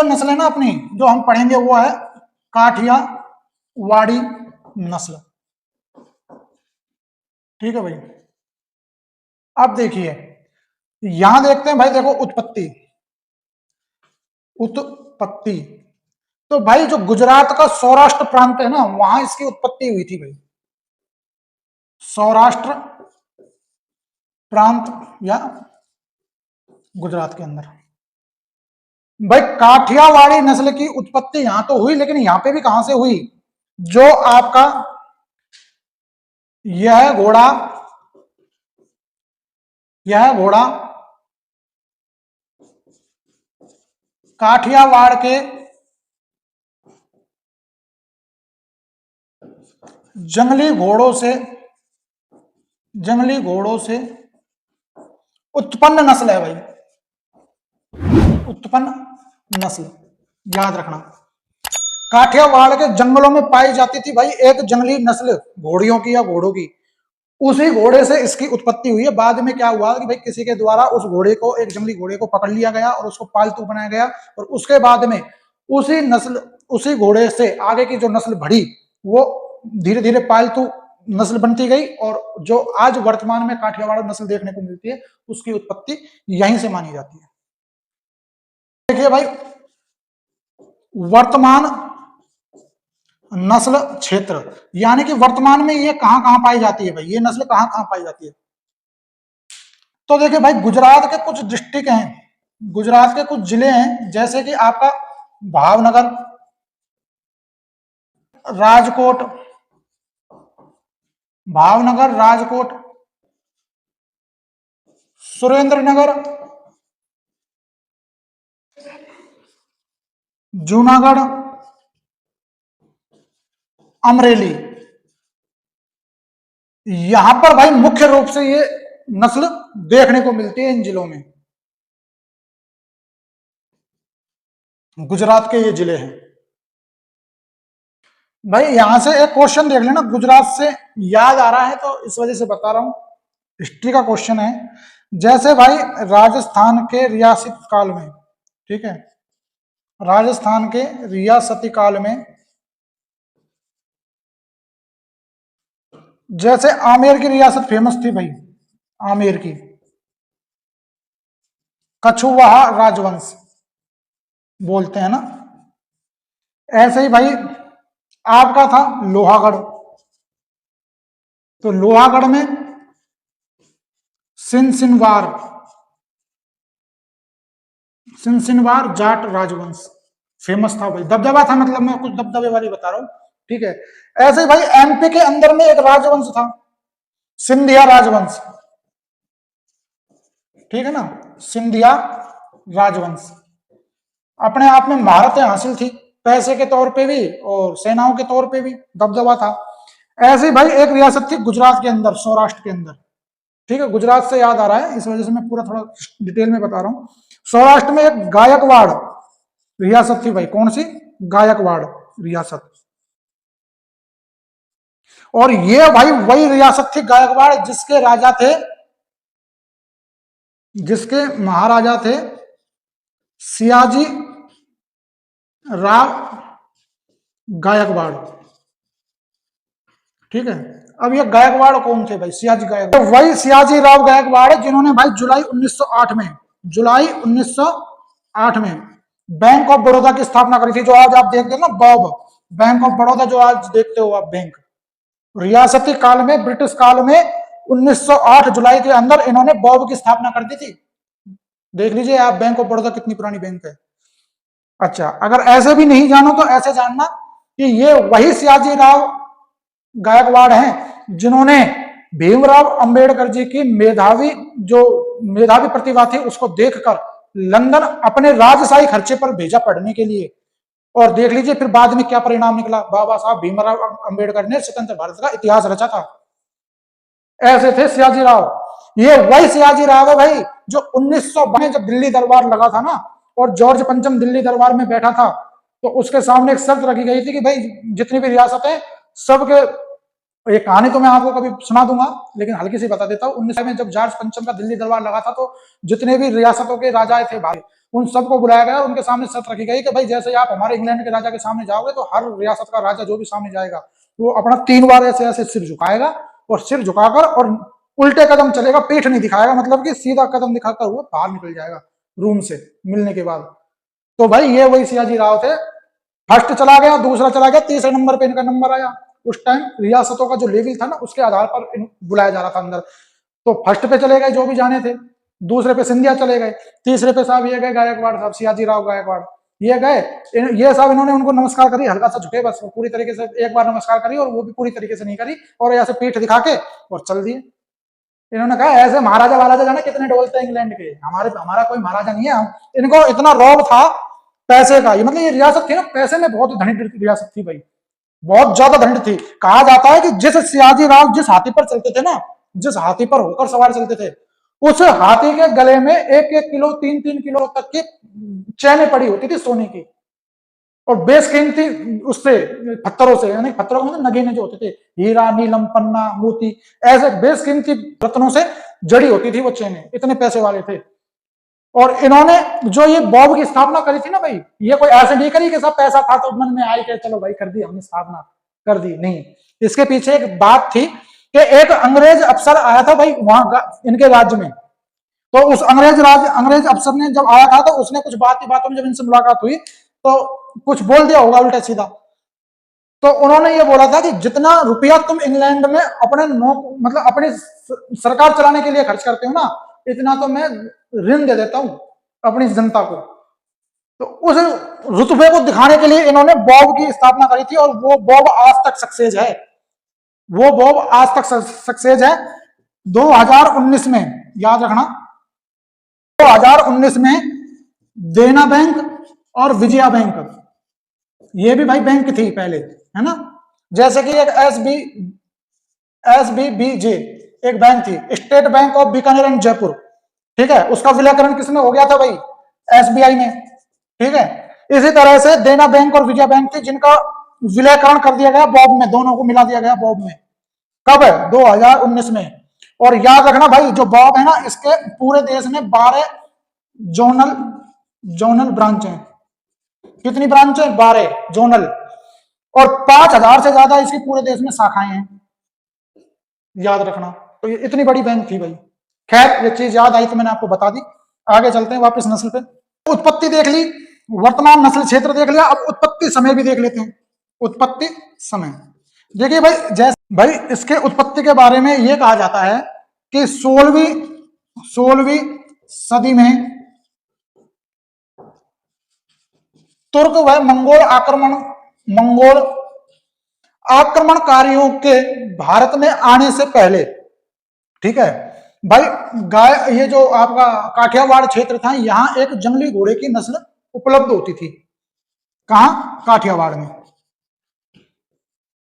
नस्ल है ना अपनी जो हम पढ़ेंगे वो है काठियावाड़ी नस्ल। ठीक है भाई। अब देखिए यहां देखते हैं भाई, देखो उत्पत्ति, उत्पत्ति तो भाई जो गुजरात का सौराष्ट्र प्रांत है ना, वहां इसकी उत्पत्ति हुई थी भाई। सौराष्ट्र प्रांत या गुजरात के अंदर भाई काठियावाड़ी नस्ल की उत्पत्ति यहां तो हुई, लेकिन यहां पे भी कहां से हुई? जो आपका यह घोड़ा, यह घोड़ा काठियावाड़ के जंगली घोड़ों से उत्पन्न नस्ल है भाई, उत्पन्न नस्ल। याद रखना काठियावाड़ के जंगलों में पाई जाती थी भाई एक जंगली नस्ल घोड़ियों की या घोड़ों की, उसी घोड़े से इसकी उत्पत्ति हुई है। बाद में क्या हुआ कि भाई किसी के द्वारा उस घोड़े को, एक जंगली घोड़े को पकड़ लिया गया और उसको पालतू बनाया गया, और उसके बाद में उसी नस्ल, उसी घोड़े से आगे की जो नस्ल बढ़ी वो धीरे धीरे पालतू नस्ल बनती गई, और जो आज वर्तमान में काठियावाड़ नस्ल देखने को मिलती है उसकी उत्पत्ति यहीं से मानी जाती है। देखिए भाई वर्तमान नस्ल क्षेत्र, यानी कि वर्तमान में ये कहां कहां पाई जाती है भाई, ये नस्ल कहां कहां पाई जाती है? तो देखिए भाई गुजरात के कुछ डिस्ट्रिक्ट हैं, गुजरात के कुछ जिले हैं, जैसे कि आपका भावनगर, राजकोट, भावनगर, राजकोट, सुरेंद्रनगर, जूनागढ़, अमरेली। यहां पर भाई मुख्य रूप से ये नस्ल देखने को मिलती है इन जिलों में, गुजरात के ये जिले हैं भाई। यहां से एक क्वेश्चन देख लेना, गुजरात से याद आ रहा है तो इस वजह से बता रहा हूं, हिस्ट्री का क्वेश्चन है। जैसे भाई राजस्थान के रियासत काल में, ठीक है, राजस्थान के रियासती काल में जैसे आमेर की रियासत फेमस थी भाई, आमेर की, कछुवाहा राजवंश बोलते हैं ना, ऐसे ही भाई आपका था लोहागढ़, तो लोहागढ़ में सिनसिनवार जाट राजवंश फेमस था भाई, दबदबा था, मतलब मैं कुछ दबदबे वाली बता रहा हूं, ठीक है। ऐसे ही भाई एमपी के अंदर में एक राजवंश था, सिंधिया राजवंश, ठीक है ना, सिंधिया राजवंश, अपने आप में महारतें हासिल थी, पैसे के तौर पे भी और सेनाओं के तौर पे भी दबदबा था। ऐसे ही भाई एक रियासत थी गुजरात के अंदर, सौराष्ट्र के अंदर, ठीक है, गुजरात से याद आ रहा है इस वजह से मैं पूरा थोड़ा डिटेल में बता रहा हूं। सौराष्ट्र में एक गायकवाड़ रियासत थी भाई, कौन सी? गायकवाड़ रियासत। और ये भाई वही रियासत थी गायकवाड़ जिसके राजा थे, जिसके महाराजा थे सियाजी राव गायकवाड़, ठीक है। अब ये गायकवाड़ कौन थे भाई? सियाजी गायकवाड़, तो वही सियाजी राव गायकवाड़ जिन्होंने भाई जुलाई 1908 में बैंक ऑफ बड़ौदा की स्थापना करी थी, जो आज आप देखते हो ना बॉब, बैंक ऑफ बड़ौदा जो आज देखते हो आप बैंक, रियासती काल में, ब्रिटिश काल में 1908 जुलाई के अंदर इन्होंने बॉब की स्थापना कर दी थी। देख लीजिए आप बैंक ऑफ बड़ौदा कितनी पुरानी बैंक है। अच्छा, अगर ऐसे भी नहीं जानो तो ऐसे जानना कि ये वही सियाजी राव गायकवाड़ हैं जिन्होंने भीमराव अंबेडकर जी की मेधावी प्रतिभा थी उसको देखकर लंदन अपने राजशाही खर्चे पर भेजा पढ़ने के लिए, और देख लीजिए फिर बाद में क्या परिणाम निकला, बाबा साहब भीमराव अंबेडकर ने स्वतंत्र भारत का इतिहास रचा था। ऐसे थे सियाजी राव। ये वही सियाजी राव है भाई जो 1912 में जब दिल्ली दरबार लगा था ना, और जॉर्ज पंचम दिल्ली दरबार में बैठा था, तो उसके सामने एक शर्त रखी गई थी कि भाई जितनी भी रियासतें, सबके, ये कहानी तो मैं आपको कभी सुना दूंगा लेकिन हल्की सी बता देता हूँ। 19 में जब जॉर्ज पंचम का दिल्ली दरबार लगा था तो जितने भी रियासतों के राजा थे भाई, उन सबको बुलाया गया और उनके सामने शर्त रखी गई कि भाई जैसे आप हमारे इंग्लैंड के राजा के सामने जाओगे तो हर रियासत का राजा जो भी सामने जाएगा वो अपना 3 बार ऐसे ऐसे सिर झुकाएगा और सिर झुकाकर और उल्टे कदम चलेगा, पीठ नहीं दिखाएगा, मतलब कि सीधा कदम दिखाकर वो बाहर निकल जाएगा रूम से मिलने के बाद। तो भाई ये वही सियाजी राव थे। फर्स्ट चला गया, दूसरा चला गया, तीसरे नंबर पे इनका नंबर आया। उस टाइम रियासतों का जो लेवल था ना उसके आधार पर बुलाया जा रहा था अंदर। तो फर्स्ट पे चले गए जो भी जाने थे, दूसरे पे सिंधिया चले गए, तीसरे पे साहब ये गए गायकवाड़ साहब, सियाजी राव गायकवाड़ ये गए। ये साहब इन्होंने उनको नमस्कार करी, हल्का सा झुके बस, पूरी तरीके से एक बार नमस्कार करी और वो भी पूरी तरीके से नहीं करी और ऐसे पीठ दिखा के और चल दिए। इन्होंने कहा ऐसे महाराजा महाराजा जाने कितने डोलते हैं इंग्लैंड के, हमारा कोई महाराजा नहीं है। हम इनको इतना रौब था पैसे का, ये मतलब ये रियासत थी ना पैसे में बहुत धनी रियासत थी भाई, बहुत ज्यादा धनी थी। कहा जाता है कि जिस सियाजी राव जिस हाथी पर चलते थे ना, जिस हाथी पर होकर सवार चलते थे, उस हाथी के गले में 1-1 किलो 3-3 किलो तक की चैनें पड़ी होती थी सोने की, और बेशकीमती उससे पत्थरों से, यानी पत्थरों में नगीने जो होते थे, हीरा नीलम पन्ना मोती, ऐसे बेशकीमती रत्नों से जड़ी होती थी वो चेनें, इतने पैसे वाले थे। और इन्होंने जो ये बॉब की स्थापना करी थी ना भाई, ये कोई ऐसे नहीं करी कि सब पैसा था तो मन में आई के चलो भाई कर दी हमने स्थापना कर दी, नहीं। इसके पीछे एक बात थी कि एक अंग्रेज अफसर आया था भाई वहां इनके राज्य में। तो उस अंग्रेज अफसर ने जब आया था तो उसने कुछ बातों में जब इनसे मुलाकात हुई तो कुछ बोल दिया होगा उल्टा सीधा। तो उन्होंने ये बोला था कि जितना रुपया तुम इंग्लैंड में अपने मतलब अपनी सरकार चलाने के लिए खर्च करते हो ना, इतना तो मैं ऋण दे देता हूं अपनी जनता को। तो उस रुतबे को दिखाने के लिए इन्होंने बॉब की स्थापना करी थी और वो बॉब आज तक सक्सेस है, वो बॉब आज तक सक्सेस है। 2019 में याद रखना, 2019 में देना बैंक और विजया बैंक, ये भी भाई बैंक थी पहले, है ना। जैसे कि एक एसबीबीजे एक बैंक थी, state bank of Bikaner and Jaipur, ठीक है, उसका विलयकरण किसमें हो गया था भाई, एसबीआई में, ठीक है। इसी तरह से देना बैंक और विजया बैंक थी जिनका विलयकरण कर दिया गया बॉब में, दोनों को मिला दिया गया बॉब में। कब है, 2019 में। और याद रखना भाई जो बॉब है ना, इसके पूरे देश में 12 जोनल ब्रांच है। कितनी ब्रांच है, 12 जोनल, और 5000 से ज्यादा इसकी पूरे देश में शाखाएं हैं, याद रखना। तो ये इतनी बड़ी बैंक थी भाई। खैर ये चीज याद आई तो मैंने आपको बता दी। आगे चलते हैं वापस नस्ल पे। उत्पत्ति देख ली, वर्तमान नस्ल क्षेत्र देख लिया, अब उत्पत्ति समय भी देख लेते हैं। उत्पत्ति समय देखिए भाई, जैसे भाई इसके उत्पत्ति के बारे में यह कहा जाता है कि 16वीं सदी में तुर्क व मंगोल आक्रमणकारियों के भारत में आने से पहले, ठीक है भाई, ये जो आपका काठियावाड़ क्षेत्र था, यहां एक जंगली घोड़े की नस्ल उपलब्ध होती थी। कहां, काठियावाड़ में,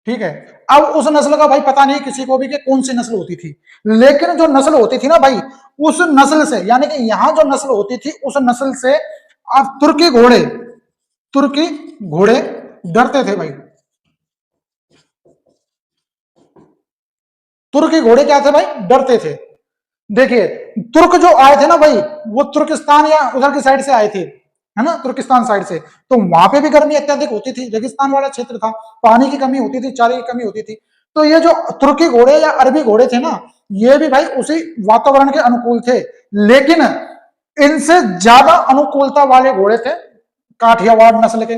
ठीक है। अब उस नस्ल का भाई पता नहीं किसी को भी कि कौन सी नस्ल होती थी, लेकिन जो नस्ल होती थी ना भाई, उस नस्ल से, यानी कि यहां जो नस्ल होती थी उस नस्ल से अब तुर्की घोड़े डरते थे भाई। तुर्की घोड़े क्या थे भाई, डरते थे। देखिए तुर्क जो आए थे ना भाई, वो तुर्किस्तान या उधर की साइड से आए थे, है ना, तुर्किस्तान साइड से। तो वहां पे भी गर्मी अत्यधिक होती थी, रेगिस्तान वाला क्षेत्र था, पानी की कमी होती थी, चारे की कमी होती थी। तो ये जो तुर्की घोड़े या अरबी घोड़े थे ना, ये भी भाई उसी वातावरण के अनुकूल थे, लेकिन इनसे ज्यादा अनुकूलता वाले घोड़े थे काठियावाड़ नस्ल के,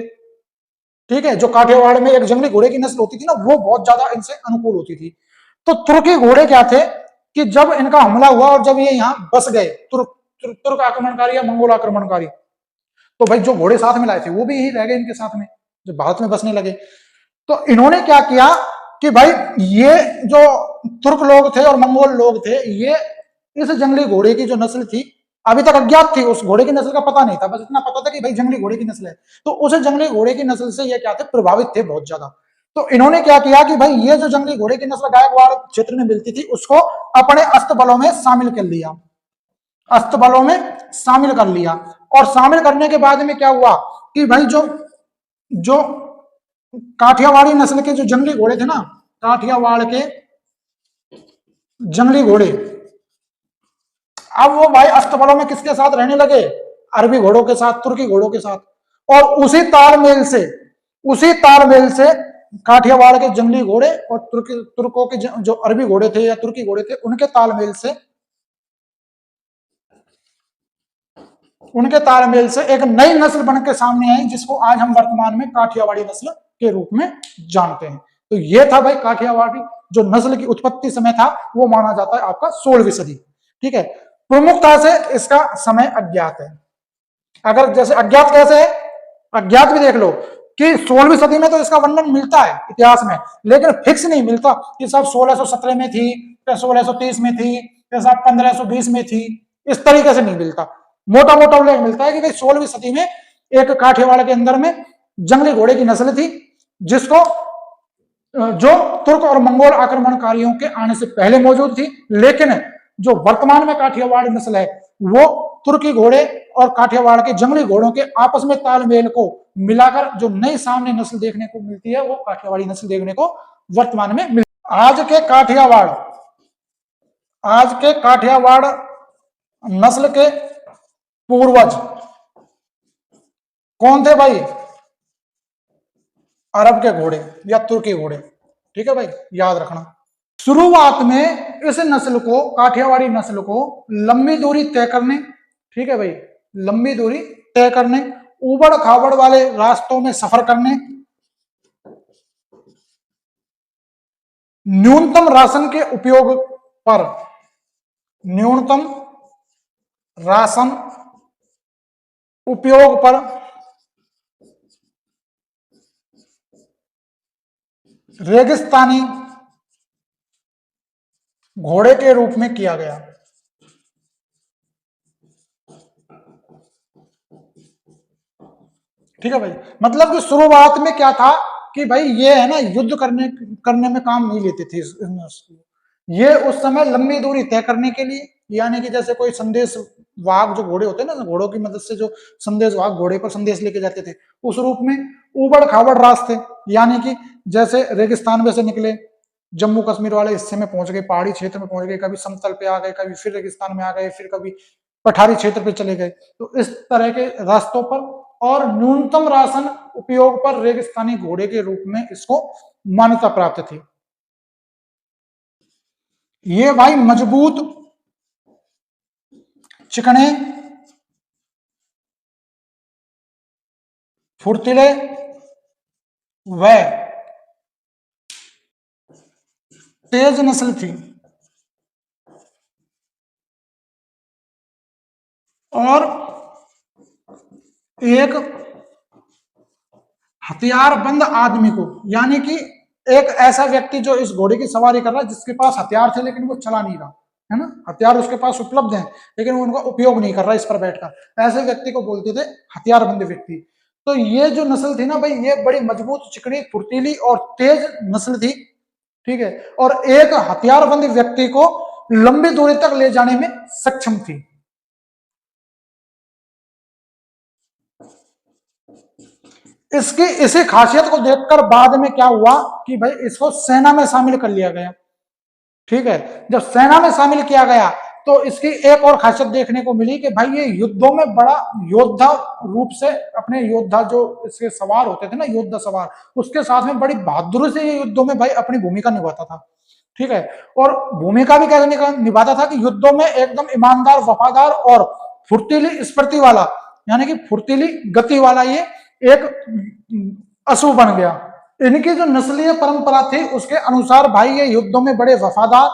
ठीक है। जो काठियावाड़ में एक जंगली घोड़े की नस्ल होती थी ना, वो बहुत ज्यादा इनसे अनुकूल होती थी। तो तुर्की घोड़े क्या थे कि जब इनका हमला हुआ और जब ये यहाँ बस गए, तुर्क आक्रमणकारी या मंगोल आक्रमणकारी, तो भाई जो घोड़े साथ में लाए थे वो भी यही रह गए इनके साथ में, जब भारत में बसने लगे। तो इन्होंने क्या किया कि भाई ये जो तुर्क लोग थे और मंगोल लोग थे, ये इस जंगली घोड़े की जो नस्ल थी अभी तक अज्ञात थी, उस घोड़े की नस्ल का पता नहीं था, बस इतना पता था कि भाई जंगली घोड़े की नस्ल है। तो उस जंगली घोड़े की नस्ल से ये क्या थे, प्रभावित थे बहुत ज्यादा। तो इन्होंने क्या किया कि भाई ये जो जंगली घोड़े की नस्ल गायकवाड़ क्षेत्र में मिलती थी, उसको अपने अस्तबलों में शामिल कर लिया, अस्तबलों में शामिल कर लिया। और शामिल करने के बाद में क्या हुआ कि भाई जो काठियावाड़ी नस्ल के जो जंगली घोड़े थे ना, काठियावाड़ के जंगली घोड़े, अब वो भाई अस्तबलों में किसके साथ रहने लगे, अरबी घोड़ों के साथ, तुर्की घोड़ों के साथ। और उसी तालमेल से काठियावाड़ के जंगली घोड़े और तुर्कों के जो अरबी घोड़े थे या तुर्की घोड़े थे, उनके तालमेल से एक नई नस्ल बन के सामने आई, जिसको आज हम वर्तमान में काठियावाड़ी नस्ल के रूप में जानते हैं। तो ये था भाई काठियावाड़ी जो नस्ल की उत्पत्ति समय था, वो माना जाता है आपका 16वीं सदी। ठीक है, प्रमुखता से इसका समय अज्ञात है। अगर जैसे अज्ञात कैसे है, अज्ञात भी देख लो कि 16वीं सदी में तो इसका वर्णन मिलता है इतिहास में, लेकिन फिक्स नहीं मिलता कि साहब 1617 में थी या 1630 में थी या साहब 1520 में थी, इस तरीके से नहीं मिलता। मोटा मोटा उल्लेख मिलता है कि भाई 16वीं सदी में एक काठियावाड़ के अंदर में जंगली घोड़े की नस्ल थी, जिसको जो तुर्क और मंगोल आक्रमणकारियों के आने से पहले मौजूद थी, लेकिन जो वर्तमान में काठियावाड़ नस्ल है वो तुर्की घोड़े और काठियावाड़ के जंगली घोड़ों के आपस में तालमेल को मिलाकर जो नई सामने नस्ल देखने को मिलती है, वो काठियावाड़ी नस्ल देखने को वर्तमान में मिलती है। आज के काठियावाड़ नस्ल के पूर्वज कौन थे भाई? अरब के घोड़े या तुर्की घोड़े। ठीक है भाई, याद रखना। शुरुआत में इस नस्ल को, काठियावाड़ी नस्ल को लंबी दूरी तय करने, ठीक है भाई, लंबी दूरी तय करने, उबड़ खाबड़ वाले रास्तों में सफर करने, न्यूनतम राशन के उपयोग पर, न्यूनतम राशन उपयोग पर रेगिस्तानी घोड़े के रूप में किया गया। ठीक है भाई, मतलब कि शुरुआत में क्या था कि भाई ये है ना, युद्ध करने में काम नहीं लेते थे ये उस समय लंबी दूरी तय करने के लिए, यानी कि जैसे कोई संदेश वाहक जो घोड़े होते हैं ना, घोड़ों की मदद से जो संदेश वाहक घोड़े पर संदेश लेके जाते थे, उस रूप में उबड़ खाबड़ रास्ते, यानी कि जैसे रेगिस्तान में से निकले, जम्मू कश्मीर वाले हिस्से में पहुंच गए, पहाड़ी क्षेत्र में पहुंच गए, कभी समतल पे आ गए, कभी फिर रेगिस्तान में आ गए, फिर कभी पठारी क्षेत्र पे चले गए। तो इस तरह के रास्तों पर और न्यूनतम राशन उपयोग पर रेगिस्तानी घोड़े के रूप में इसको मान्यता प्राप्त थी। ये भाई मजबूत, चिकने, फुर्तीले व तेज नस्ल थी और एक हथियारबंद आदमी को, यानी कि एक ऐसा व्यक्ति जो इस घोड़े की सवारी कर रहा है, जिसके पास हथियार थे लेकिन वो चला नहीं रहा है ना, हथियार उसके पास उपलब्ध हैं लेकिन वो उनका उपयोग नहीं कर रहा इस पर बैठकर, ऐसे व्यक्ति को बोलते थे हथियारबंद व्यक्ति। तो ये जो नस्ल थी ना भाई, ये बड़ी मजबूत, चिकनी, फुर्तीली और तेज नस्ल थी। ठीक है, और एक हथियारबंद व्यक्ति को लंबी दूरी तक ले जाने में सक्षम थी। इसी खासियत को देखकर बाद में क्या हुआ कि भाई इसको सेना में शामिल कर लिया गया। ठीक है, जब सेना में शामिल किया गया तो इसकी एक और खासियत देखने को मिली कि भाई ये युद्धों में बड़ा योद्धा रूप से, अपने योद्धा जो इसके सवार होते थे ना, योद्धा सवार, उसके साथ में बड़ी बहादुरी से ये युद्धों में भाई अपनी भूमिका निभाता था। ठीक है, और भूमिका भी कैसे निभाता था कि युद्धों में एकदम ईमानदार, वफादार और फुर्तीली स्फूर्ति वाला, यानी कि फुर्तीली गति वाला ये एक असु बन गया। इनकी जो नस्लीय परंपरा थी उसके अनुसार भाई ये युद्धों में बड़े वफादार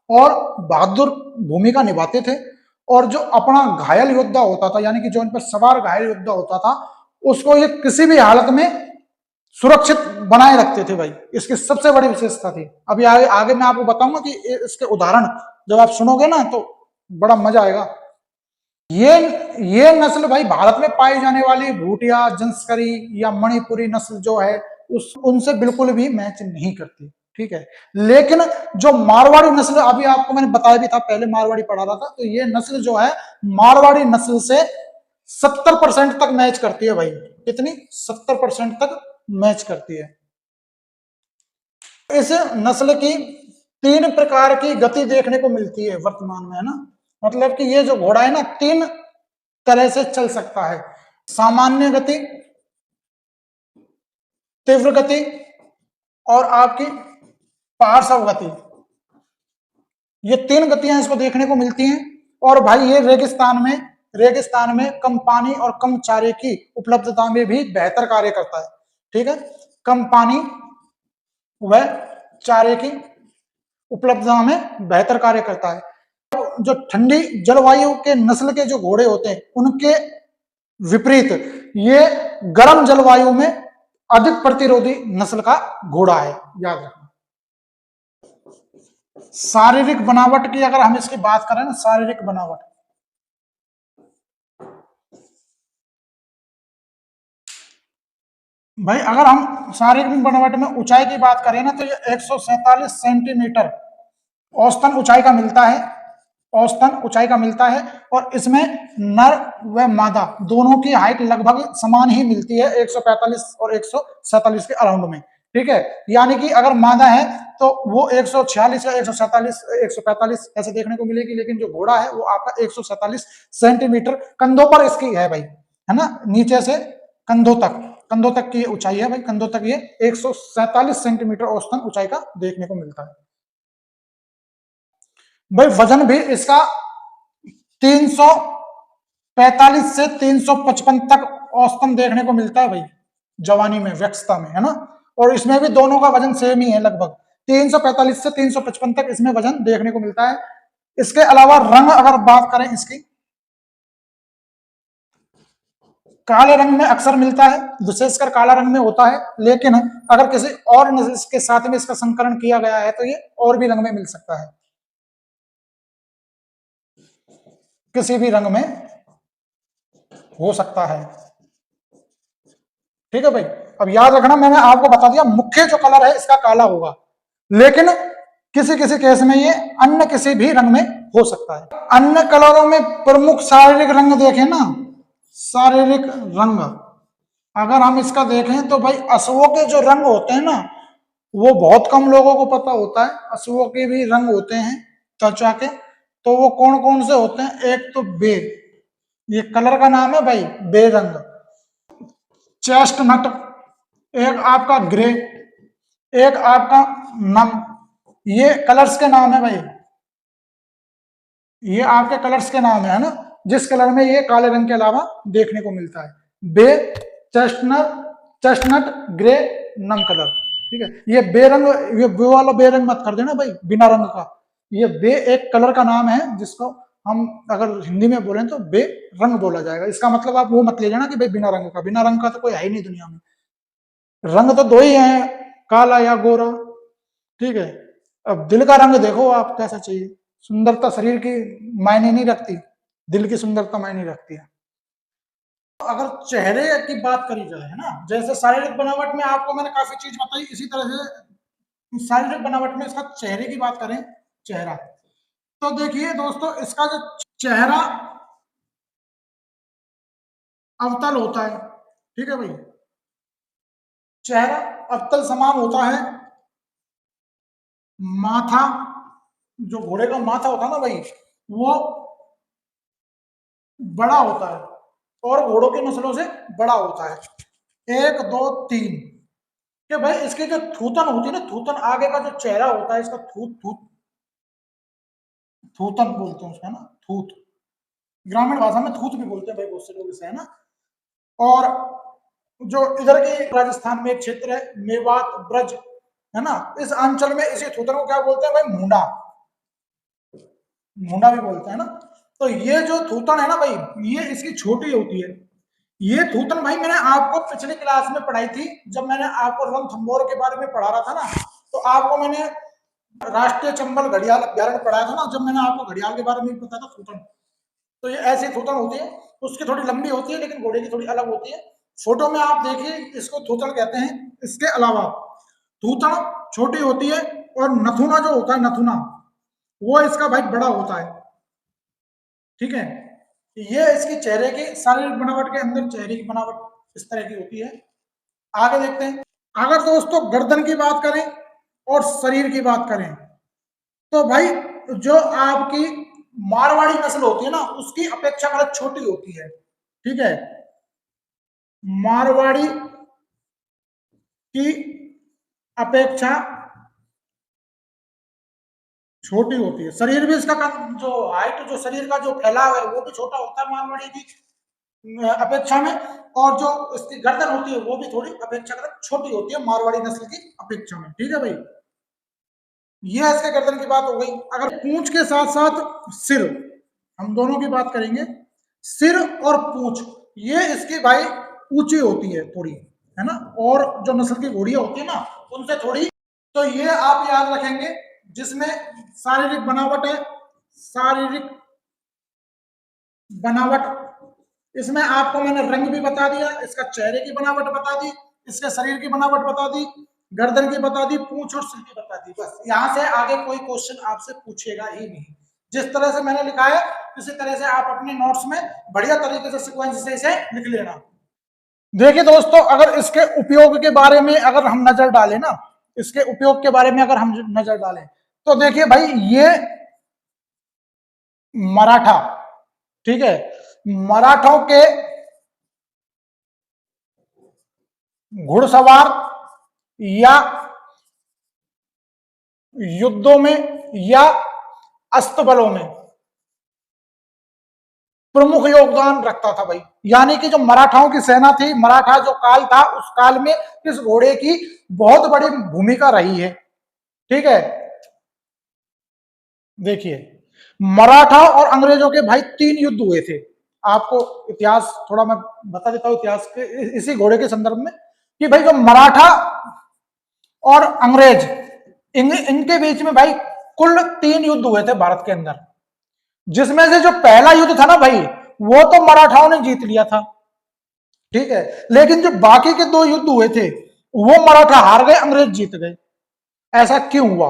और बहादुर भूमिका निभाते थे, और जो अपना घायल योद्धा होता था, यानी कि जो इन पर सवार घायल योद्धा होता था, उसको ये किसी भी हालत में सुरक्षित बनाए रखते थे भाई, इसकी सबसे बड़ी विशेषता थी। अभी आगे मैं आपको बताऊंगा कि इसके उदाहरण जब आप सुनोगे ना तो बड़ा मजा आएगा। ये नस्ल भाई भारत में पाई जाने वाली भूटिया, जंस्करी या मणिपुरी नस्ल जो है उनसे बिल्कुल भी मैच नहीं करती। ठीक है, लेकिन जो मारवाड़ी नस्ल, अभी आपको मैंने बताया भी था, पहले मारवाड़ी पढ़ा रहा था, तो ये नस्ल जो है मारवाड़ी नस्ल से 70% तक मैच करती है भाई। कितनी? 70% तक मैच करती है। इस नस्ल की 3 प्रकार की गति देखने को मिलती है वर्तमान में, है ना, मतलब कि ये जो घोड़ा है ना, 3 तरह से चल सकता है। सामान्य गति, तीव्र गति और आपकी पार्श्व गति, ये 3 गतियां इसको देखने को मिलती हैं। और भाई ये रेगिस्तान में कम पानी और कम चारे की उपलब्धता में भी बेहतर कार्य करता है। ठीक है, कम पानी व चारे की उपलब्धता में बेहतर कार्य करता है। जो ठंडी जलवायु के नस्ल के जो घोड़े होते हैं उनके विपरीत ये गर्म जलवायु में अधिक प्रतिरोधी नस्ल का घोड़ा है, याद रखना। शारीरिक बनावट की अगर हम इसकी बात करें ना, शारीरिक बनावट, भाई अगर हम शारीरिक बनावट में ऊंचाई की बात करें ना तो ये 147 सेंटीमीटर औसतन ऊंचाई का मिलता है, औसतन ऊंचाई का मिलता है। और इसमें नर व मादा दोनों की हाइट लगभग समान ही मिलती है, 145 और 147 के अराउंड में। ठीक है, यानी कि अगर मादा है तो वो 146 या 147 145 ऐसे देखने को मिलेगी, लेकिन जो घोड़ा है वो आपका 147 सेंटीमीटर कंधों पर इसकी है भाई, है ना, नीचे से कंधों तक की ऊंचाई है भाई, कंधों तक ये 147 सेंटीमीटर औसतन ऊंचाई का देखने को मिलता है। भाई वजन भी इसका 345 से 355 तक औसतन देखने को मिलता है भाई, जवानी में, व्यस्तता में, है ना। और इसमें भी दोनों का वजन सेम ही है, लगभग 345 से 355 तक इसमें वजन देखने को मिलता है। इसके अलावा रंग अगर बात करें इसकी, काले रंग में अक्सर मिलता है, विशेषकर काला रंग में होता है, लेकिन अगर किसी और नस्ल के साथ में इसका संकरण किया गया है तो ये और भी रंग में मिल सकता है, किसी भी रंग में हो सकता है। ठीक है भाई, अब याद रखना मैंने आपको बता दिया मुख्य जो कलर है इसका काला होगा, लेकिन किसी किसी केस में ये अन्य किसी भी रंग में हो सकता है। अन्य कलरों में प्रमुख शारीरिक रंग देखें ना, शारीरिक रंग अगर हम इसका देखें तो भाई अश्वों के जो रंग होते हैं ना वो बहुत कम लोगों को पता होता है। अश्वों के भी रंग होते हैं त्वचा के, तो वो कौन कौन से होते हैं, एक तो बे, ये कलर का नाम है भाई बे रंग, चेस्टनट, एक आपका ग्रे, एक आपका नम, ये कलर्स के नाम है भाई, ये आपके कलर्स के नाम है ना, जिस कलर में ये काले रंग के अलावा देखने को मिलता है। बे, चेस्टनट, ग्रे, नम कलर। ठीक है, ये बे रंग, ये बे वाला बे रंग मत कर देना भाई बिना रंग का, ये बे एक कलर का नाम है जिसको हम अगर हिंदी में बोलें तो बे रंग बोला जाएगा। इसका मतलब आप वो मत ले जाना कि भाई बिना रंग का, बिना रंग का तो कोई है ही नहीं दुनिया में, रंग तो दो ही है, काला या गोरा। ठीक है, अब दिल का रंग देखो आप कैसा चाहिए, सुंदरता शरीर की मायने नहीं रखती, दिल की सुंदरता मायने रखती है। अगर चेहरे की बात करी जाए, है ना, जैसे शारीरिक बनावट में आपको मैंने काफी चीज बताई, इसी तरह से शारीरिक बनावट में इसका चेहरे की बात करें, चेहरा, तो देखिए दोस्तों इसका जो चेहरा अवतल होता है। ठीक है भाई, चेहरा अवतल समान होता है। माथा, जो घोड़े का माथा होता है ना भाई वो बड़ा होता है और घोड़ों की नस्लों से बड़ा होता है। 1 2 3 कि भाई इसकी जो थूथन होती है ना, थूथन आगे का जो चेहरा होता है इसका, थूथन बोलते हैं उसका ना, थूथ, ग्रामीण भाषा में थूथ भी बोलते हैं भाई बहुत से लोग इसे, है ना। और जो इधर के राजस्थान में क्षेत्र है मेवात ब्रज, है ना, इस अंचल में इसी थूथन को क्या बोलते हैं भाई, मुंडा, मुंडा भी बोलते हैं ना। तो ये जो थूथन है ना भाई, ये इसकी छोटी होती है। ये थूथन भाई मैंने आपको पिछली क्लास में पढ़ाई थी, जब मैंने आपको रणथंभौर के बारे में पढ़ा रहा था ना, तो आपको मैंने राष्ट्रीय चंबल घड़ियाल अभ्यारण्य पढ़ाया था ना, जब मैंने आपको घड़ियाल के बारे में बताया था थूथन। तो ये ऐसी थूथन होती है, उसकी थोड़ी लंबी होती है लेकिन घोड़े की थोड़ी अलग होती है। फोटो में आप देखिए इसको थूथन कहते हैं। इसके अलावा थूथन छोटी होती है और नथुना जो होता है, नथुना वो इसका भाई बड़ा होता है। ठीक है, ये इसकी चेहरे की शारीरिक बनावट के अंदर चेहरे की बनावट इस तरह की होती है। आगे देखते हैं, अगर दोस्तों गर्दन की बात करें और शरीर की बात करें तो भाई जो आपकी मारवाड़ी नस्ल होती है ना उसकी अपेक्षाकृत छोटी होती है, ठीक है। मारवाड़ी की अपेक्षा छोटी होती है, शरीर भी इसका जो हाइट, जो शरीर का जो फैलाव है वो भी छोटा होता है मारवाड़ी की अपेक्षा में, और जो इसकी गर्दन होती है वो भी थोड़ी अपेक्षाकृत छोटी होती है मारवाड़ी नस्ल की अपेक्षा में, ठीक है भाई। ये इसके गर्दन की बात हो गई। अगर पूंछ के साथ साथ सिर, हम दोनों की बात करेंगे, सिर और पूंछ ये इसकी भाई ऊंची होती है थोड़ी, है ना, और जो नस्ल की घोड़ियां होती है ना उनसे थोड़ी। तो ये आप याद रखेंगे, जिसमें शारीरिक बनावट है, शारीरिक बनावट, इसमें आपको मैंने रंग भी बता दिया, इसका चेहरे की बनावट बता दी, इसके शरीर की बनावट बता दी, गर्दन की बता दी, पूंछ और सिर की बता दी। बस यहां से आगे कोई क्वेश्चन आपसे पूछेगा ही नहीं। जिस तरह से मैंने लिखा है इसी तरह से आप अपने नोट्स में बढ़िया तरीके से सीक्वेंस से इसे लिख लेना। देखिए दोस्तों, अगर इसके उपयोग के बारे में अगर हम नजर डालें ना, इसके उपयोग के बारे में अगर हम नजर डालें तो देखिए भाई, ये मराठा, ठीक है, मराठों के घुड़सवार या युद्धों में या अस्तबलों में प्रमुख योगदान रखता था भाई। यानी कि जो मराठाओं की सेना थी, मराठा जो काल था, उस काल में इस घोड़े की बहुत बड़ी भूमिका रही है, ठीक है। देखिए, मराठा और अंग्रेजों के भाई 3 युद्ध हुए थे। आपको इतिहास थोड़ा मैं बता देता हूं, इतिहास के इसी घोड़े के संदर्भ में, कि भाई जो मराठा और अंग्रेज इनके बीच में भाई कुल 3 युद्ध हुए थे भारत के अंदर, जिसमें से जो पहला युद्ध था ना भाई, वो तो मराठाओं ने जीत लिया था, ठीक है। लेकिन जो बाकी के 2 युद्ध हुए थे वो मराठा हार गए, अंग्रेज जीत गए। ऐसा क्यों हुआ?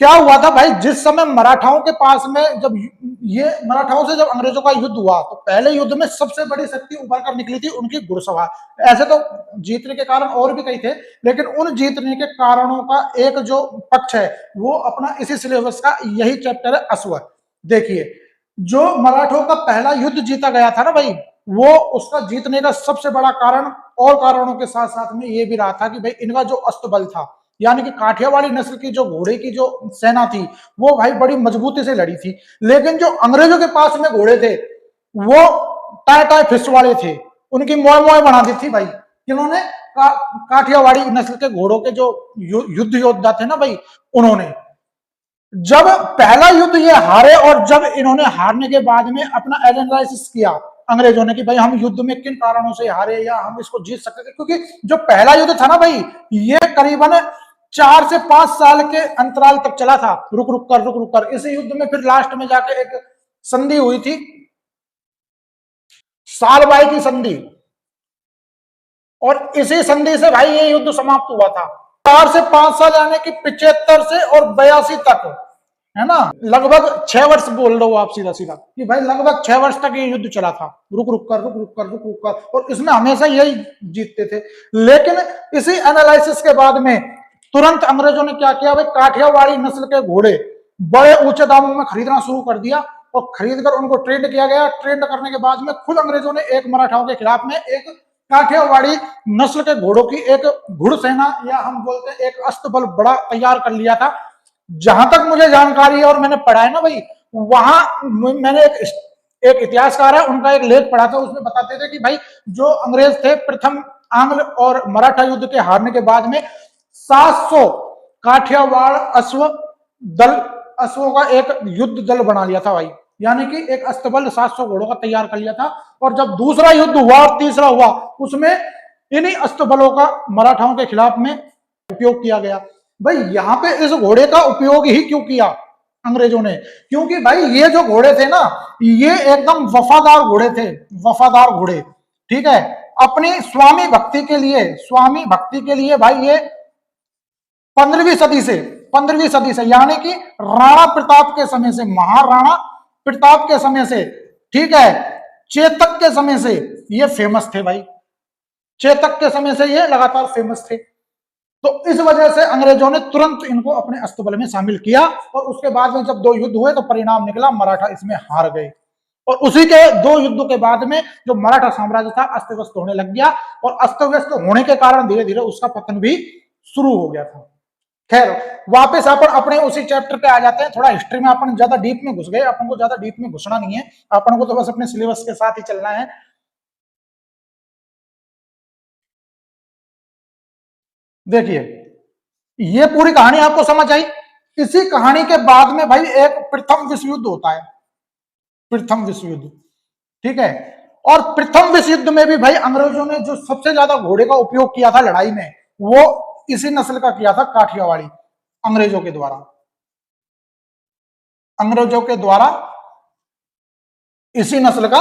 क्या हुआ था भाई, जिस समय मराठाओं के पास में, जब ये मराठाओं से जब अंग्रेजों का युद्ध हुआ तो पहले युद्ध में सबसे बड़ी शक्ति उभर कर निकली थी उनकी घुड़सवार। ऐसे तो जीतने के कारण और भी कई थे, लेकिन उन जीतने के कारणों का एक जो पक्ष है वो अपना इसी सिलेबस का यही चैप्टर है, अश्व। देखिए, जो मराठों का पहला युद्ध जीता गया था ना भाई, वो उसका जीतने का सबसे बड़ा कारण और कारणों के साथ साथ में ये भी रहा था कि भाई इनका जो अस्तबल था, यानी कि काठियावाड़ी नस्ल की जो घोड़े की जो सेना थी वो भाई बड़ी मजबूती से लड़ी थी। लेकिन जो अंग्रेजों के पास में घोड़े थे वो टाय टाय फिस्ट वाले थे, उनकी मोय मोय बना दी थी भाई। जिन्होंने काठियावाड़ी नस्ल के घोड़ों के जो युद्ध योद्धा थे ना भाई, उन्होंने जब पहला युद्ध ये हारे, और जब इन्होंने हारने के बाद में अपना एनालिसिस किया अंग्रेजों ने कि भाई हम युद्ध में किन कारणों से हारे या हम इसको जीत सकते थे, क्योंकि जो पहला युद्ध था ना भाई, ये करीबन 4 से 5 साल के अंतराल तक चला था, रुक रुक कर। इसी युद्ध में फिर लास्ट में जाके एक संधि हुई थी, सालबाई की संधि, और इसी संधि से भाई ये युद्ध समाप्त हुआ था। 4 से 5 साल यानी कि 75 से और 82 तक, है ना, लगभग 6 वर्ष बोल रहे हो आप सीधा सीधा कि भाई लगभग 6 वर्ष तक ये युद्ध चला था, रुक रुक कर, और इसमें हमेशा यही जीतते थे। लेकिन इसी एनालिसिस के बाद में तुरंत अंग्रेजों ने क्या किया भाई, काठियावाड़ी नस्ल के घोड़े बड़े ऊंचे दामों में खरीदना शुरू कर दिया, और खरीद कर उनको ट्रेंड किया गया। ट्रेंड करने के बाद में खुद अंग्रेजों ने एक मराठाओं के खिलाफ में एक काठियावाड़ी नस्ल के घोड़ों की एक घुड़सेना, या हम बोलते हैं एक अस्तबल बड़ा तैयार कर लिया था। जहां तक मुझे जानकारी है और मैंने पढ़ा है ना भाई, वहां मैंने एक इतिहासकार है उनका एक लेख पढ़ा था, उसमें बताते थे कि भाई जो अंग्रेज थे प्रथम आंग्ल और मराठा युद्ध के हारने के बाद में 700 काठियावाड़ अश्वों का एक युद्ध दल बना लिया था भाई, यानी कि एक अस्तबल 700 घोड़ों का तैयार कर लिया था। और जब दूसरा युद्ध हुआ और तीसरा हुआ, उसमें इन्हीं अस्तबलों का मराठाओं के खिलाफ में उपयोग किया गया। भाई यहाँ पे इस घोड़े का उपयोग ही क्यों किया अंग्रेजों ने? क्योंकि भाई ये जो घोड़े थे ना, ये एकदम वफादार घोड़े थे, वफादार घोड़े, ठीक है। अपनी स्वामी भक्ति के लिए भाई ये 15वीं सदी से यानी कि राणा प्रताप के समय से, महाराणा प्रताप के समय से, ठीक है, चेतक के समय से ये फेमस थे भाई, चेतक के समय से ये लगातार फेमस थे। तो इस वजह से अंग्रेजों ने तुरंत इनको अपने अस्तबल में शामिल किया, और उसके बाद में जब 2 युद्ध हुए तो परिणाम निकला मराठा इसमें हार गए, और उसी के 2 युद्धों के बाद में जो मराठा साम्राज्य था अस्त व्यस्त होने लग गया, और अस्त व्यस्त होने के कारण धीरे धीरे उसका पतन भी शुरू हो गया था। खैर, वापस अपन अपने उसी चैप्टर पे आ जाते हैं। थोड़ा हिस्ट्री में अपन ज्यादा डीप में घुस गए, अपन को ज्यादा डीप में घुसना नहीं है, अपन को तो बस अपने सिलेबस के साथ ही चलना है। देखिए, ये पूरी कहानी आपको समझ आई। इसी कहानी के बाद में भाई एक प्रथम विश्व युद्ध होता है, प्रथम विश्व युद्ध, ठीक है। और प्रथम विश्व युद्ध में भी भाई अंग्रेजों ने जो सबसे ज्यादा घोड़े का उपयोग किया था लड़ाई में, वो इसी नस्ल का किया था, काठियावाड़ी। अंग्रेजों के द्वारा, अंग्रेजों के द्वारा इसी नस्ल का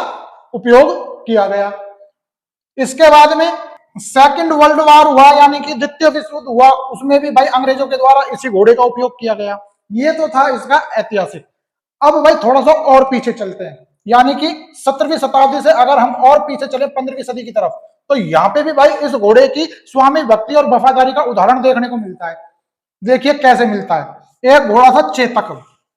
उपयोग किया गया। इसके बाद में सेकंड वर्ल्ड वॉर हुआ, यानी कि द्वितीय विश्व युद्ध हुआ, उसमें भी भाई अंग्रेजों के द्वारा इसी घोड़े का उपयोग किया गया। ये तो था इसका ऐतिहासिक। अब भाई थोड़ा सा और पीछे चलते हैं, यानी कि 17वीं शताब्दी से अगर हम और पीछे चले 15वीं सदी की तरफ, तो यहाँ पे भी भाई इस घोड़े की स्वामी भक्ति और वफादारी का उदाहरण देखने को मिलता है। देखिए कैसे मिलता है। एक घोड़ा था चेतक,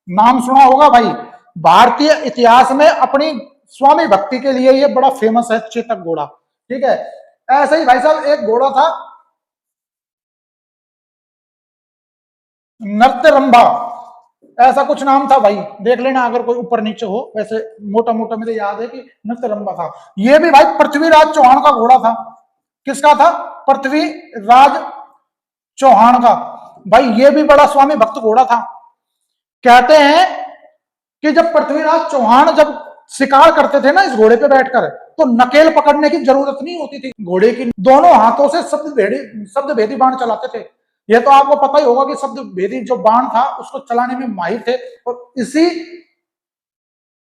नाम सुना होगा भाई, भारतीय इतिहास में अपनी स्वामी भक्ति के लिए ये बड़ा फेमस है चेतक घोड़ा, ठीक है। ऐसे ही भाई साहब एक घोड़ा था नर्तरंभा, ऐसा कुछ नाम था भाई, देख लेना अगर कोई ऊपर नीचे हो, वैसे मोटा मोटा मुझे याद है कि नर्तरंभा था। ये भी भाई पृथ्वीराज चौहान का घोड़ा था। किसका था? पृथ्वीराज चौहान का। भाई ये भी बड़ा स्वामी भक्त घोड़ा था। कहते हैं कि जब पृथ्वीराज चौहान जब शिकार करते थे ना इस घोड़े पे बैठकर, तो नकेल पकड़ने की जरूरत नहीं होती थी घोड़े की, दोनों हाथों से शब्द भेदी बाण चलाते थे। यह तो आपको पता ही होगा कि शब्द भेदी जो बाण था उसको चलाने में माहिर थे, और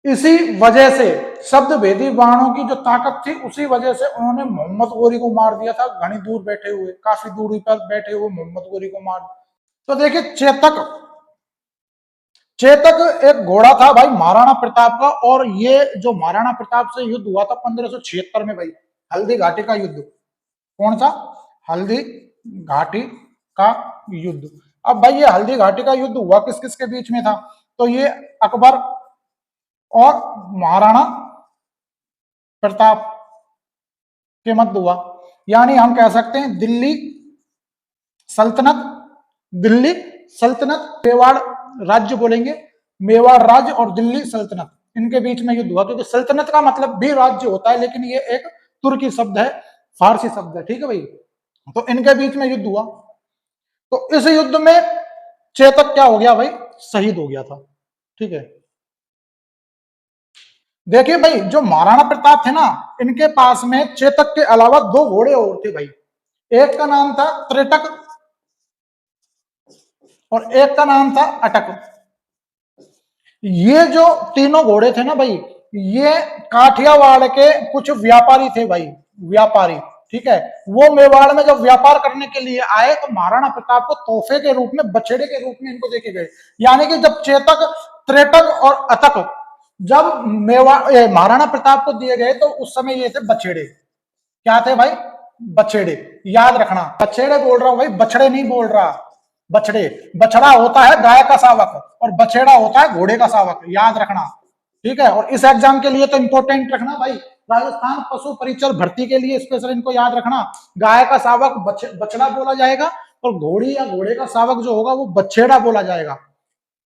इसी वजह से शब्द भेदी बाणों की जो ताकत थी, उसी वजह से उन्होंने मोहम्मद गोरी को मार दिया था, घनी दूर बैठे हुए, काफी दूरी पर बैठे हुए मोहम्मद गोरी को मार। तो देखिए चेतक, चेतक एक घोड़ा था भाई महाराणा प्रताप का, और ये जो महाराणा प्रताप से युद्ध हुआ था 1576 में भाई, हल्दी घाटी का युद्ध। कौन सा? हल्दी घाटी का युद्ध। अब भाई ये हल्दी घाटी का युद्ध हुआ किस किस के बीच में था? तो ये अकबर और महाराणा प्रताप के मध्य हुआ, यानी हम कह सकते हैं दिल्ली सल्तनत, दिल्ली सल्तनत, मेवाड़ राज्य बोलेंगे, मेवाड़ राज्य और दिल्ली सल्तनत, इनके बीच में युद्ध हुआ। क्योंकि सल्तनत का मतलब भी राज्य होता है, लेकिन ये एक तुर्की शब्द है, फारसी शब्द है, ठीक है भाई। तो इनके बीच में युद्ध हुआ। तो इस युद्ध में चेतक क्या हो गया भाई? शहीद हो गया था, ठीक है। देखिए भाई जो महाराणा प्रताप थे ना, इनके पास में चेतक के अलावा 2 घोड़े और थे भाई। एक का नाम था त्रेटक और एक का नाम था अटक। ये जो तीनों घोड़े थे ना भाई, ये काठियावाड़ के कुछ व्यापारी थे भाई, व्यापारी, ठीक है। वो मेवाड़ में जब व्यापार करने के लिए आए, तो महाराणा प्रताप को तोहफे के रूप में, बछड़े के रूप में इनको देके गए। यानी कि जब चेतक, त्रेटक और अतक जब मेवाड़ महाराणा प्रताप को दिए गए, तो उस समय ये थे बछेड़े। क्या थे भाई? बछेड़े। याद रखना, बछेड़े बोल रहा हूं भाई, बछड़े नहीं बोल रहा, बछड़े। बछड़ा होता है गाय का शावक, और बछेड़ा होता है घोड़े का शावक, याद रखना, ठीक है। और इस एग्जाम के लिए तो इंपॉर्टेंट रखना भाई, राजस्थान पशु परिचर भर्ती के लिए स्पेशल इनको याद रखना। गाय का शावक बछड़ा बोला जाएगा, और घोड़ी या घोड़े का शावक जो होगा वो बछेड़ा बोला जाएगा।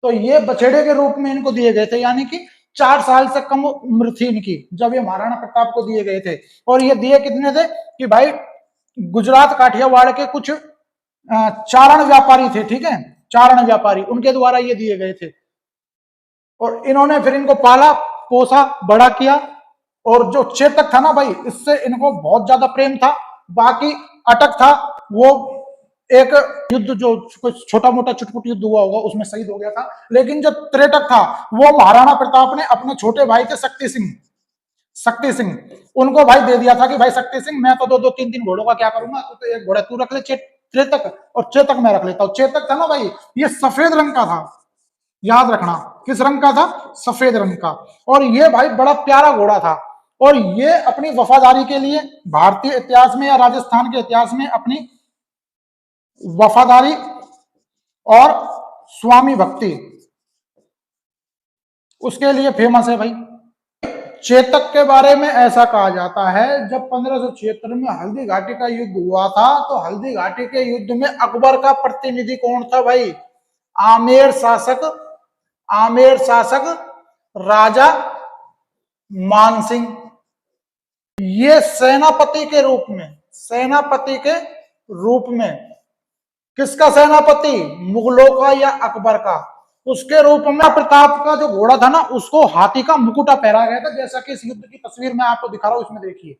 तो ये बछेड़े के रूप में इनको दिए गए थे, यानी कि 4 साल से कम उम्र थी इनकी जब ये महाराणा प्रताप को दिए गए थे। और ये दिए कितने थे कि भाई गुजरात काठियावाड़ के कुछ चारण व्यापारी थे, ठीक है, चारण व्यापारी, उनके द्वारा ये दिए गए थे। और इन्होंने फिर इनको पाला पोसा बड़ा किया। और जो चेतक था ना भाई, इससे इनको बहुत ज्यादा प्रेम था। बाकी अटक था, वो एक युद्ध जो कुछ छोटा मोटा चुटपुट युद्ध हुआ होगा उसमें शहीद हो गया था। लेकिन जो त्रेटक था, वो महाराणा प्रताप ने अपने छोटे भाई थे शक्ति सिंह, शक्ति सिंह, उनको भाई दे दिया था कि भाई शक्ति सिंह, मैं तो 2-2 3-3 घोड़ों का क्या करूंगा, तो एक घोड़ा तू रख ले चेतक, और चेतक मैं रख लेता हूं। चेतक था ना भाई, ये सफेद रंग का था, याद रखना। किस रंग का था? सफेद रंग का। और ये भाई बड़ा प्यारा घोड़ा था, और ये अपनी वफादारी के लिए भारतीय इतिहास में या राजस्थान के इतिहास में अपनी वफादारी और स्वामी भक्ति उसके लिए फेमस है भाई। चेतक के बारे में ऐसा कहा जाता है, जब 1576 में हल्दी घाटी का युद्ध हुआ था, तो हल्दी घाटी के युद्ध में अकबर का प्रतिनिधि कौन था भाई? आमेर शासक राजा मानसिंह। ये सेनापति के रूप में किसका सेनापति? मुगलों का या अकबर का? उसके रूप में प्रताप का जो घोड़ा था ना, उसको हाथी का मुकुटा पहराया गया था, जैसा कि इस युद्ध की तस्वीर मैं आपको दिखा रहा हूं, इसमें देखिए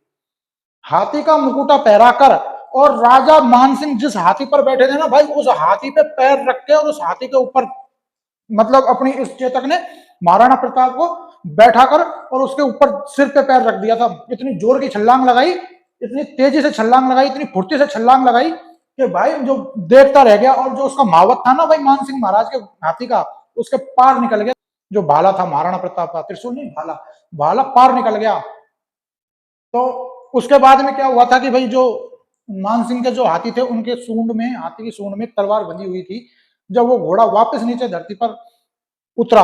हाथी का मुकुटा पहराकर, और राजा मानसिंह जिस हाथी पर बैठे थे ना भाई, उस हाथी पे पैर रख के और उस हाथी के ऊपर मतलब अपनी इस चेतक ने महाराणा प्रताप को बैठाकर और उसके ऊपर सिर पे पैर रख दिया था। इतनी जोर की छलांग लगाई, इतनी तेजी से छलांग लगाई, इतनी फुर्ती से छलांग लगाई कि भाई जो देखता रह गया। और जो उसका मावत था ना भाई मानसिंह महाराज के हाथी का, उसके पार निकल गया। जो भाला था महाराणा प्रताप का, त्रिशूल नहीं भाला पार निकल गया। तो उसके बाद में क्या हुआ था कि भाई जो मानसिंह के जो हाथी थे, उनके हाथी की सूंड में तलवार बंधी हुई थी। जब वो घोड़ा वापस नीचे धरती पर उतरा,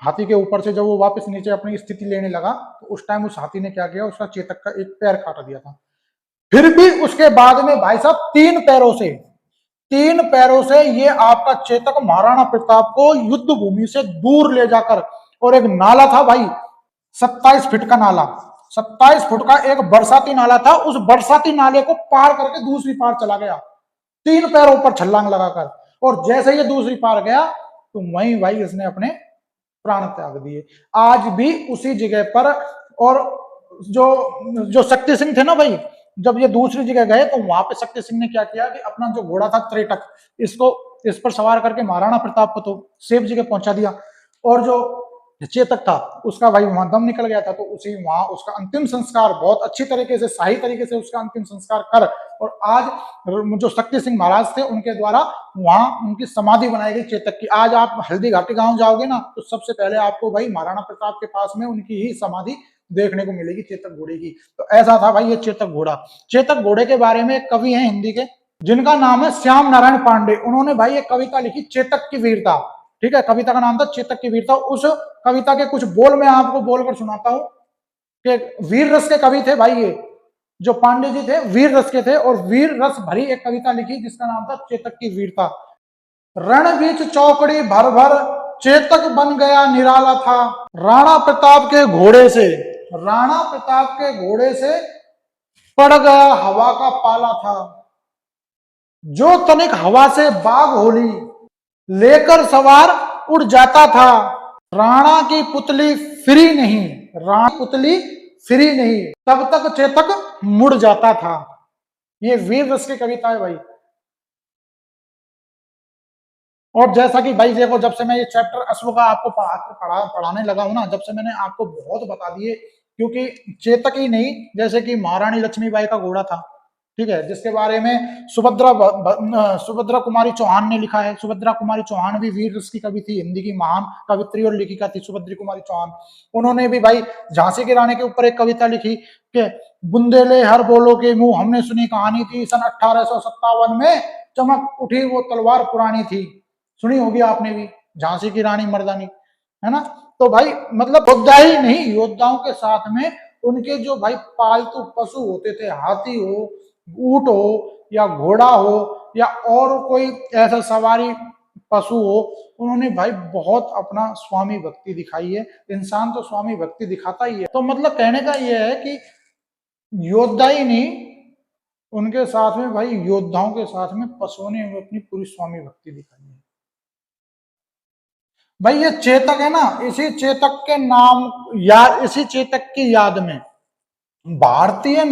हाथी के ऊपर से जब वो वापस नीचे अपनी स्थिति लेने लगा, तो उस टाइम उस हाथी ने क्या किया, उसका चेतक का एक पैर काट दिया था। फिर भी उसके बाद में भाई साहब तीन पैरों से ये आपका चेतक महाराणा प्रताप को युद्ध भूमि से दूर ले जाकर, और एक नाला था भाई 27 फीट का नाला, 27 फुट का एक बरसाती नाला था, उस बरसाती नाले को पार करके दूसरी पार चला गया, तीन पैरों पर छलांग लगाकर। और जैसे ये दूसरी पार गया, तो वहीं भाई इसने अपने प्राण त्याग दिए। आज भी उसी जगह पर, और जो शक्ति सिंह थे ना भाई, जब ये दूसरी जगह गए, तो वहां पे शक्ति सिंह ने क्या किया कि अपना जो घोड़ा था त्रेटक, इस पर सवार करके महाराणा प्रताप को तो सेफ जगह पहुंचा दिया, और जो चेतक था उसका भाई वहां दम निकल गया था। तो उसी वहां उसका अंतिम संस्कार बहुत अच्छी तरीके से, सही तरीके से उसका अंतिम संस्कार कर, और आज जो शक्ति सिंह महाराज थे उनके द्वारा वहां उनकी समाधि बनाई गई चेतक की। आज आप हल्दी घाटी गांव जाओगे ना, तो सबसे पहले आपको भाई महाराणा प्रताप के पास में उनकी ही समाधि देखने को मिलेगी, चेतक घोड़े की। तो ऐसा था भाई ये चेतक घोड़ा। चेतक घोड़े के बारे में कवि है हिंदी के, जिनका नाम है श्याम नारायण पांडे। उन्होंने भाई एक कविता लिखी चेतक की वीरता, ठीक है, कविता का नाम था चेतक की वीरता। उस कविता के कुछ बोल मैं आपको बोलकर सुनाता हूं कि वीर रस के कवि थे भाई ये जो पांडे जी थे, वीर रस के थे, और वीर रस भरी एक कविता लिखी जिसका नाम था चेतक की वीरता। रण बीच चौकड़ी भर भर चेतक बन गया निराला था, राणा प्रताप के घोड़े से पड़ गया हवा का पाला था, जो तनिक हवा से बाग होली लेकर सवार उड़ जाता था, राणा की पुतली फ्री नहीं, तब तक चेतक मुड़ जाता था। ये वीर रस की कविता है भाई। और जैसा कि भाई देखो, जब से मैं ये चैप्टर अश्व का आपको पढ़ाने लगा हूं ना, जब से मैंने आपको बहुत बता दिए, क्योंकि चेतक ही नहीं, जैसे कि महारानी लक्ष्मीबाई का घोड़ा था, ठीक है, जिसके बारे में सुभद्रा कुमारी चौहान ने लिखा है। सुभद्रा कुमारी चौहान भी वीर रस की कवि थी, हिंदी की महान कवित्री और लेखिका थी सुभद्रा कुमारी चौहान। उन्होंने भी भाई झांसी की रानी के ऊपर एक कविता लिखी कि बुंदेले हर बोलो के मुंह हमने सुनी कहानी थी, सन 1857 में चमक उठी वो तलवार पुरानी थी। सुनी होगी आपने भी, झांसी की रानी मर्दानी, है ना। तो भाई मतलब योद्धा ही नहीं, योद्धाओं के साथ में उनके जो भाई पालतू पशु होते थे, हाथी हो, ऊंट हो, या घोड़ा हो, या और कोई ऐसा सवारी पशु हो, उन्होंने भाई बहुत अपना स्वामी भक्ति दिखाई है। इंसान तो स्वामी भक्ति दिखाता ही है। तो मतलब कहने का यह है कि योद्धा ही नहीं, उनके साथ में भाई योद्धाओं के साथ में पशुओं ने अपनी पूरी स्वामी भक्ति दिखाई है। भाई ये चेतक है ना, इसी चेतक के नाम इसी चेतक की याद में भारतीय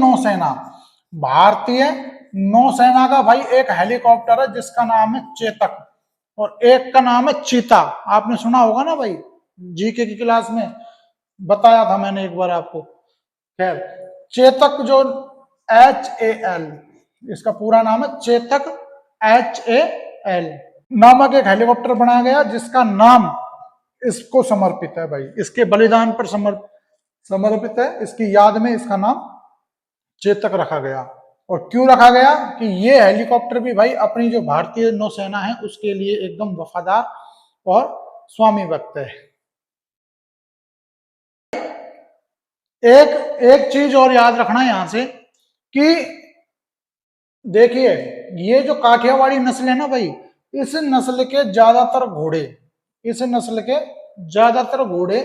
नौसेना का भाई एक हेलीकॉप्टर है जिसका नाम है चेतक, और एक का नाम है चीता। आपने सुना होगा ना भाई, जीके की क्लास में बताया था मैंने एक बार आपको। खैर, चेतक जो HAL, इसका पूरा नाम है चेतक HAL नामक एक हेलीकॉप्टर बनाया गया, जिसका नाम इसको समर्पित है भाई, इसके बलिदान पर समर्पित है। इसकी याद में इसका नाम चेतक रखा गया। और क्यों रखा गया कि ये हेलीकॉप्टर भी भाई अपनी जो भारतीय नौसेना है उसके लिए एकदम वफादार और स्वामी भक्त है। एक एक चीज और याद रखना यहां से कि देखिए ये जो काठियावाड़ी नस्ल है ना भाई, इस नस्ल के ज्यादातर घोड़े, इस नस्ल के ज्यादातर घोड़े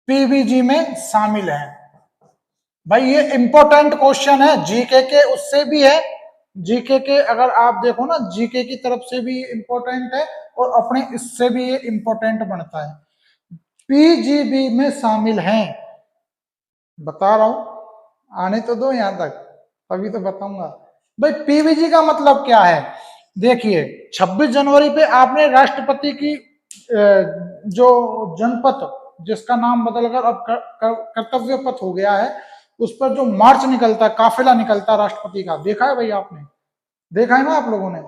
पीवीजी में शामिल हैं। भाई ये इंपॉर्टेंट क्वेश्चन है, जीके के उससे भी है, जीके के अगर आप देखो ना जीके की तरफ से भी इंपॉर्टेंट है और अपने इससे भी ये इंपॉर्टेंट बनता है। पीजीबी में शामिल हैं, बता रहा हूं, आने तो दो यहां तक तभी तो बताऊंगा। भाई पीवीजी का मतलब क्या है, देखिए 26 जनवरी पे आपने राष्ट्रपति की जो जनपथ जिसका नाम बदलकर अब कर्तव्य पथ हो गया है, उस पर जो मार्च निकलता है, काफिला निकलता है राष्ट्रपति का, देखा है भाई आपने, देखा है ना आप लोगों ने।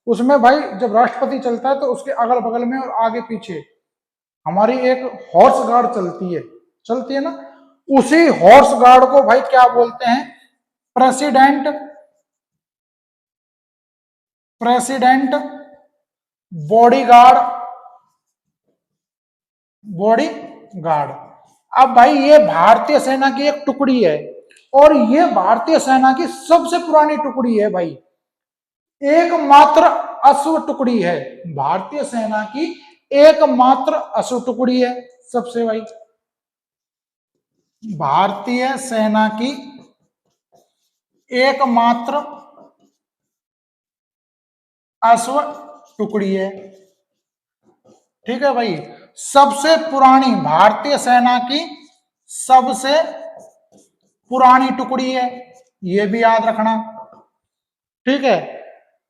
उसमें भाई जब राष्ट्रपति चलता है तो उसके अगल बगल में और आगे पीछे हमारी एक हॉर्स गार्ड चलती है ना, उसी हॉर्स गार्ड को भाई क्या बोलते हैं, प्रेसिडेंट प्रेसिडेंट बॉडीगार्ड बॉडीगार्ड। अब भाई ये भारतीय सेना की एक टुकड़ी है और ये भारतीय सेना की सबसे पुरानी टुकड़ी है भाई, एकमात्र अश्व टुकड़ी है, भारतीय सेना की एकमात्र अश्व टुकड़ी है सबसे भाई, भारतीय सेना की एकमात्र अश्व टुकड़ी है। ठीक है भाई, सबसे पुरानी भारतीय सेना की सबसे पुरानी टुकड़ी है, ये भी याद रखना। ठीक है,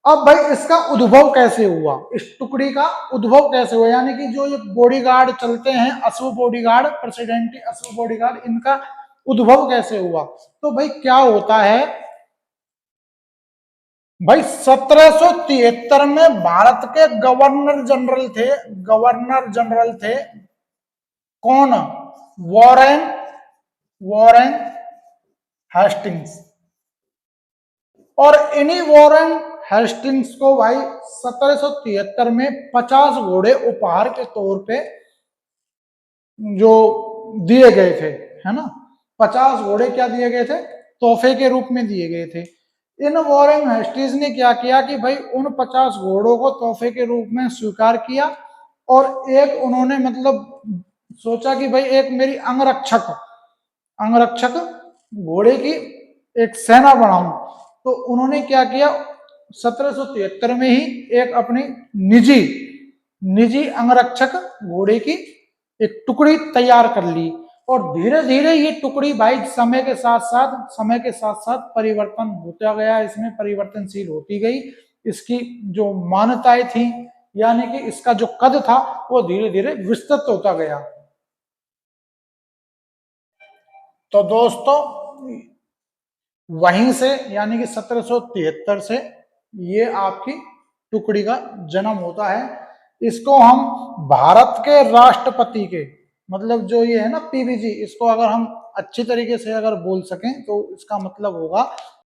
अब भाई इसका उद्भव कैसे हुआ, इस टुकड़ी का उद्भव कैसे हुआ, यानी कि जो ये बॉडीगार्ड चलते हैं, अश्व बॉडीगार्ड, प्रेसिडेंट अश्व बॉडीगार्ड, इनका उद्भव कैसे हुआ। तो भाई क्या होता है भाई, 1773 में भारत के गवर्नर जनरल थे कौन, वॉरेन वॉरेन हेस्टिंग्स, और इन्हीं वॉरेन हेस्टिंग्स को भाई 1773 में 50 घोड़े उपहार के तौर पे जो दिए गए थे, है ना, 50 घोड़े क्या दिए गए थे, तोहफे के रूप में दिए गए थे। इन वॉरेन हेस्टिंग्स ने क्या किया कि भाई उन 50 घोड़ों को तोहफे के रूप में स्वीकार किया और एक उन्होंने मतलब सोचा कि भाई एक मेरी अंगरक्षक घोड़े की एक सेना बनाऊं, तो उन्होंने क्या किया 1773 में ही एक अपनी निजी अंगरक्षक घोड़े की एक टुकड़ी तैयार कर ली और धीरे धीरे ये टुकड़ी भाई समय के साथ साथ परिवर्तन होता गया, इसमें परिवर्तनशील होती गई, इसकी जो मान्यताएं थी यानी कि इसका जो कद था वो धीरे धीरे विस्तृत होता गया। तो दोस्तों वहीं से यानी कि 1773 से ये आपकी टुकड़ी का जन्म होता है। इसको हम भारत के राष्ट्रपति के मतलब जो ये है ना पीवीजी, इसको अगर हम अच्छी तरीके से अगर बोल सकें तो इसका मतलब होगा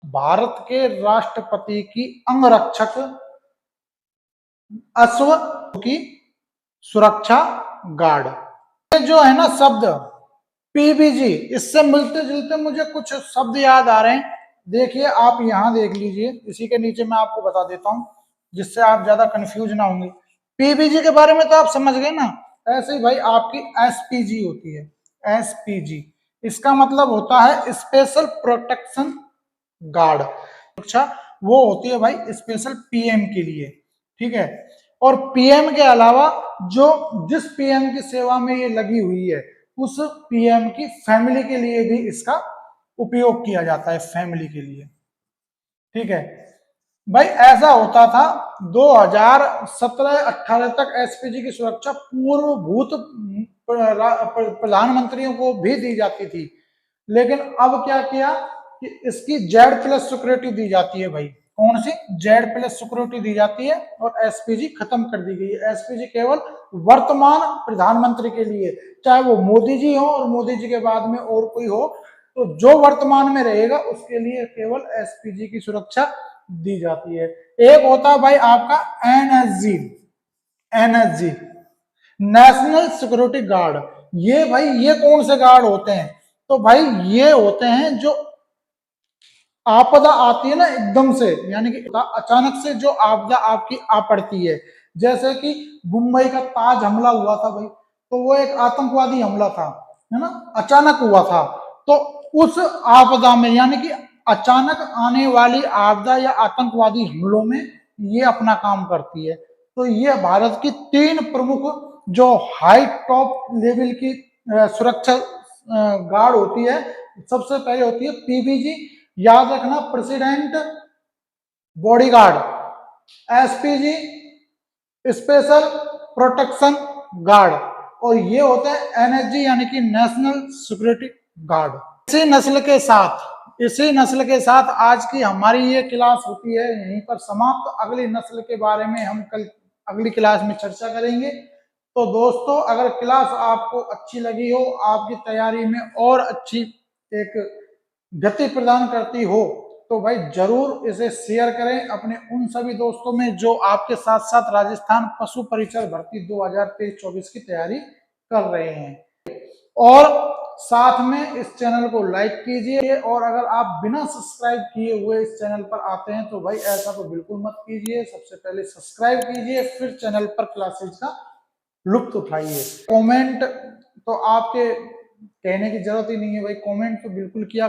भारत के राष्ट्रपति की अंगरक्षक अश्व की सुरक्षा गार्ड। ये जो है ना शब्द पीबीजी, इससे मिलते जुलते मुझे कुछ शब्द याद आ रहे हैं, देखिए आप यहां देख लीजिए, इसी के नीचे मैं आपको बता देता हूं जिससे आप ज्यादा कंफ्यूज ना होंगे। पीबीजी के बारे में तो आप समझ गए ना, ऐसे ही भाई आपकी एसपीजी होती है, एसपीजी इसका मतलब होता है स्पेशल प्रोटेक्शन गार्ड, अच्छा वो होती है भाई स्पेशल पीएम के लिए। ठीक है, और पीएम के अलावा जो जिस पीएम की सेवा में ये लगी हुई है उस पीएम की फैमिली के लिए भी इसका उपयोग किया जाता है, फैमिली के लिए। ठीक है भाई, ऐसा होता था 2017-18 तक एसपीजी की सुरक्षा पूर्वभूत प्रधानमंत्रियों को भी दी जाती थी, लेकिन अब क्या किया कि इसकी Z+ सिक्योरिटी दी जाती है भाई, कौन सी, जेड प्लस सिक्योरिटी दी जाती है और एसपीजी खत्म कर दी गई है। एसपीजी केवल वर्तमान प्रधानमंत्री के लिए, चाहे वो मोदी जी हो और मोदी जी के बाद में और कोई हो, तो जो वर्तमान में रहेगा उसके लिए केवल एसपीजी की सुरक्षा दी जाती है। एक होता है भाई आपका NSG, NSG national security guard. ये भाई ये कौन से गार्ड होते हैं, तो भाई ये होते हैं जो आपदा आती है ना एकदम से, यानी कि अचानक से जो आपदा आपकी आ पड़ती है, जैसे कि मुंबई का ताज हमला हुआ था भाई, तो वो एक आतंकवादी हमला था, है ना, अचानक हुआ था। तो उस आपदा में, यानी कि अचानक आने वाली आपदा या आतंकवादी हमलों में ये अपना काम करती है। तो ये भारत की 3 प्रमुख जो हाई टॉप लेवल की सुरक्षा गार्ड होती है। सबसे पहले होती है पीबीजी, याद रखना, president bodyguard, SPG special protection guard, और ये होते हैं एनएसजी यानी कि नेशनल सिक्योरिटी गार्ड। इसी नस्ल के साथ आज की हमारी ये क्लास होती है यहीं पर समाप्त। अगली नस्ल के बारे में हम कल अगली क्लास में चर्चा करेंगे। तो दोस्तों, अगर क्लास आपको अच्छी लगी हो, आपकी तैयारी में और अच्छी एक गति प्रदान करती हो, तो भाई जरूर इसे शेयर करें अपने उन सभी दोस्तों में जो आपके साथ साथ राजस्थान पशु परिचर भर्ती 2023-24 की तैयारी कर रहे हैं। और साथ में इस चैनल को लाइक कीजिए, और अगर आप बिना सब्सक्राइब किए हुए इस चैनल पर आते हैं तो भाई ऐसा तो बिल्कुल मत कीजिए। सबसे पहले सब्सक्राइब कीजिए, फिर चैनल पर क्लासेज का लुत्फ उठाइए। कमेंट तो आपके कहने की जरूरत ही नहीं है भाई, कमेंट तो बिल्कुल किया